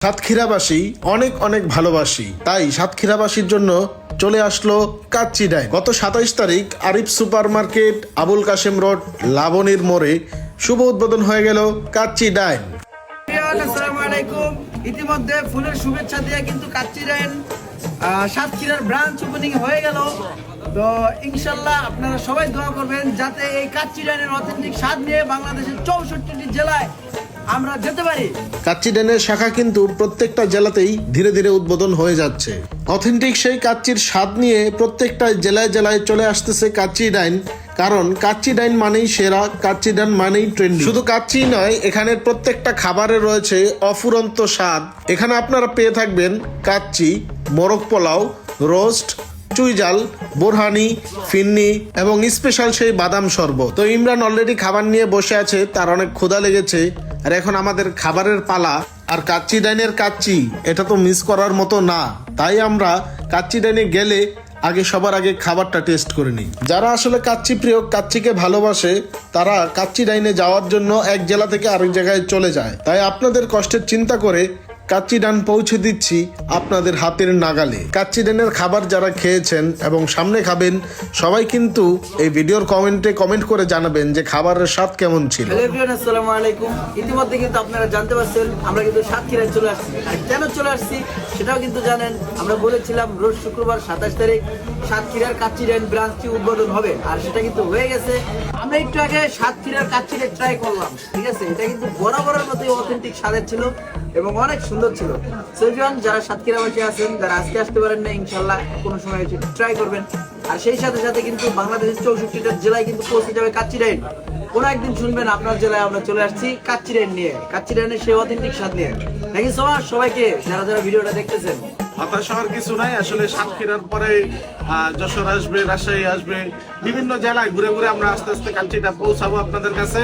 সাতক্ষীরাবাসী অনেক অনেক ভালোবাসি, তাই সাতক্ষীরাবাসীর জন্য চলে আসলো কাচ্চি ডাইন। গত 27 তারিখ Arif super market, Abul Kashem road, লাবণীর মোড়ে শুভ উদ্বোধন হয়ে গেল কাচ্চি ডাইন। আসসালামু আলাইকুম। ইতিমধ্যে ফুলের শুভেচ্ছা দিয়ে কিন্তু কাচ্চি ডাইন সাতক্ষীরার ব্রাঞ্চ ওপেনিং হয়ে গেল। তো ইনশাল্লাহ আপনারা সবাই দোয়া করবেন যাতে এই কাচ্চি ডাইনের অথেন্টিক স্বাদ নিয়ে বাংলাদেশের 64টি জেলায় আমরা যেতে পারি। কাচ্চি ডাইনের শাখা কিন্তু প্রত্যেকটা জেলাতেই ধীরে ধীরে উদ্বোধন হয়ে যাচ্ছে। অথেন্টিক সেই কাচ্চির স্বাদ নিয়ে প্রত্যেকটা জেলায় জেলায় চলে আসতেছে কাচ্চি ডাইন, কারণ কাচ্চি ডাইন মানেই সেরা, কাচ্চি ডাইন মানেই ট্রেন্ডি। শুধু কাচ্চি নয়, এখানে প্রত্যেকটা খাবারে রয়েছে অফুরন্ত স্বাদ। এখানে আপনারা পেয়ে থাকবেন কাচ্চি, মোরগ পোলাও, রোস্ট, চুইজাল, বোরহানি, ফিন্নি এবং স্পেশাল সেই বাদাম শরবত। তো ইমরান অলরেডি খাবার নিয়ে বসে আছে, তার অনেক ক্ষুধা লেগেছে, আর এখন আমাদের খাবারের পালা। আর কাচ্চি ডাইনের কাচ্চি এটা তো মিস করার মতো না, তাই আমরা কাচ্চি ডাইনে গেলে সবার আগে খাবারটা টেস্ট করে নিই। যারা আসলে কাচ্চি প্রিয়, কাচ্চিকে ভালোবাসে, তারা কাচ্চি ডাইনে যাওয়ার জন্য এক জেলা থেকে আরেক জায়গায় চলে যায়। তাই আপনাদের কষ্টের চিন্তা করে কাচ্চি ডাইন পৌঁছে দিচ্ছি আপনাদের হাতের নাগালে। কাচ্চি ডাইনের খাবার যারা খেয়েছেন এবং সামনে খাবেন, সবাই কিন্তু এই ভিডিওর কমেন্টে কমেন্ট করে জানাবেন যে খাবারের স্বাদ কেমন ছিল। হ্যালো এভরিওয়ান, আসসালামু আলাইকুম। ইতিমধ্যে কিন্তু আপনারা জানতে পারছেন আমরা কিন্তু সাতক্ষীরায় চলে আসছি। আর কেন চলে আসছি সেটাও কিন্তু জানেন। আমরা বলেছিলাম রোজ শুক্রবার 27 তারিখ সাতক্ষীরার কাচ্চি ডাইন ব্রাঞ্চটি উদ্বোধন হবে, আর সেটা কিন্তু হয়ে গেছে। আমরা একটু আগে সাতক্ষীরার কাচ্চিটা ট্রাই করলাম, ঠিক আছে। এটা কিন্তু বরাবরের মতোই অথেন্টিক স্বাদের ছিল এবং অনেক সুন্দর ছিল। সেজন যারা সাতক্ষীরাবাসী আছেন, যারা আজকে আসতে পারেন না, ইনশাল্লাহ কোনো সময় ট্রাই করবেন। আর সেই সাথে সাথে কিন্তু বাংলাদেশের 64টা জেলায় কিন্তু পৌঁছে যাবে কাচ্চি ডাইন। কোনো একদিন শুনবেন আপনার জেলায় আমরা চলে আসছি কাচ্চি ডাইন নিয়ে, কাচ্চি ডাইনের সেই অথেন্টিক স্বাদ নিয়ে। থ্যাংক ইউ সো মাচ সবাইকে যারা যারা ভিডিওটা দেখতেছেন। হতাশ হওয়ার কিছু নাই। আসলে সাতক্ষীরার পরে যশোর আসবে, রাজশাহী আসবে, বিভিন্ন জেলায় ঘুরে ঘুরে আমরা আস্তে আস্তে কাচ্চিটা পৌঁছাবো আপনাদের কাছে।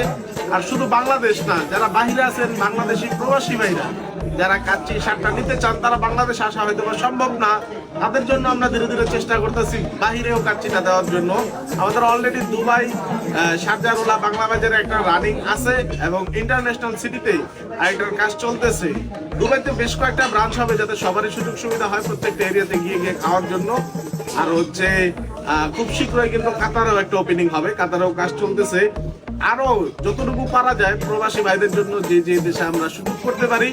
আর শুধু বাংলাদেশ না, যারা বাহিরে আছেন, বাংলাদেশি প্রবাসী ভাইরা যারা কাচ্চি স্বাদটা নিতে চান, তারা বাংলাদেশে আসা হয়তো বা সম্ভব না, তাদের জন্য আমরা ধীরে ধীরে চেষ্টা করতেছি বাহিরেও কাচ্চিটা দেওয়ার জন্য। আমাদের অলরেডি দুবাই, শারজারুলা, বাংলা বাজারে একটা রানিং আছে এবং ইন্টারন্যাশনাল সিটিতে আরেকটার কাজ চলতেছে। দুবাইতে বেশ কয়েকটা ব্রাঞ্চ হবে যাতে সবারই সুযোগ সুবিধা হয় প্রত্যেকটা এরিয়াতে গিয়ে গিয়ে খাওয়ার জন্য। আর হচ্ছে খুব শীঘ্রই কিন্তু কাতারেও একটা ওপেনিং হবে, কাতারেও কাজ চলতেছে। আরো যতটুকু পারা যায় প্রবাসী ভাইদের জন্য যে যে দেশে আমরা সুযোগ করতে পারি,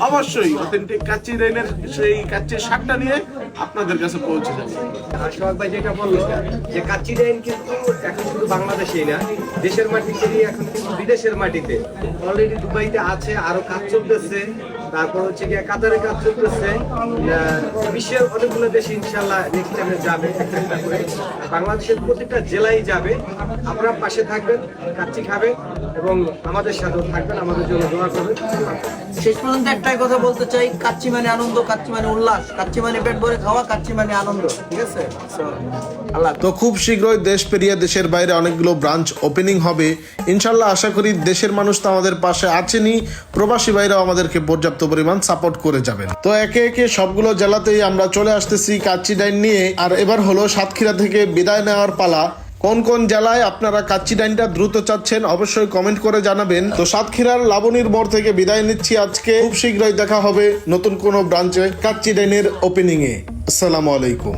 অবশ্যই অথেন্টিক কাচ্চি ডাইনের সেই কাচ্চির স্বাদটা নিয়ে আপনাদের কাছে পৌঁছে যাবে। সোহাগ ভাই যেটা বললো যে কাচ্চি ডাইন কিন্তু এখন শুধু বাংলাদেশেই না, দেশের মাটিতে এখন কিন্তু বিদেশের মাটিতে অলরেডি দুবাইতে আছে, আরো কাজ চলতেছে। তারপর হচ্ছে গিয়ে কাতারে কাজ চলতেছে, বিশ্বের অনেকগুলো দেশে ইনশাল্লাহ নেক্সট টাইমে যাবে একটা একটা করে। বাংলাদেশের প্রত্যেকটা জেলায় যাবে। আপনারা পাশে থাকবেন, কাচ্চি খাবেন এবং আমাদের সাথেও থাকবেন, আমাদের জন্য দোয়া করবেন। শেষ পর্যন্ত একটাই কথা বলতে চাই, কাচ্চি মানে আনন্দ, কাচ্চি মানে উল্লাস, কাচ্চি মানে পেট ভরে খাওয়া, কাচ্চি মানে আনন্দ, ঠিক আছে। আল্লাহ। তো খুব শীঘ্রই দেশ পেরিয়ে দেশের বাইরে অনেকগুলো ব্রাঞ্চ ওপেনিং হবে ইনশাল্লাহ। আশা করি দেশের মানুষ তো আমাদের পাশে আছেনই, প্রবাসী ভাইরাও আমাদেরকে পর্যাপ্ত পরিমাণ সাপোর্ট করে যাবেন। তো একে একে সবগুলো জেলাতেই আমরা চলে আসতেছি কাচ্চি ডাইন নিয়ে। আর এবার হলো সাতক্ষীরা থেকে বিদায় নেওয়ার পালা। কোন কোন জেলায় আপনারা কাচ্চি ডাইনটা দ্রুত চাচ্ছেন অবশ্যই কমেন্ট করে জানাবেন। তো সাতক্ষীরার লাবণীর মোড় থেকে বিদায় নিচ্ছি আজকে। খুব শীঘ্রই দেখা হবে নতুন কোনো ব্রাঞ্চে কাচ্চি ডাইনের ওপেনিং এ। আসসালামু আলাইকুম।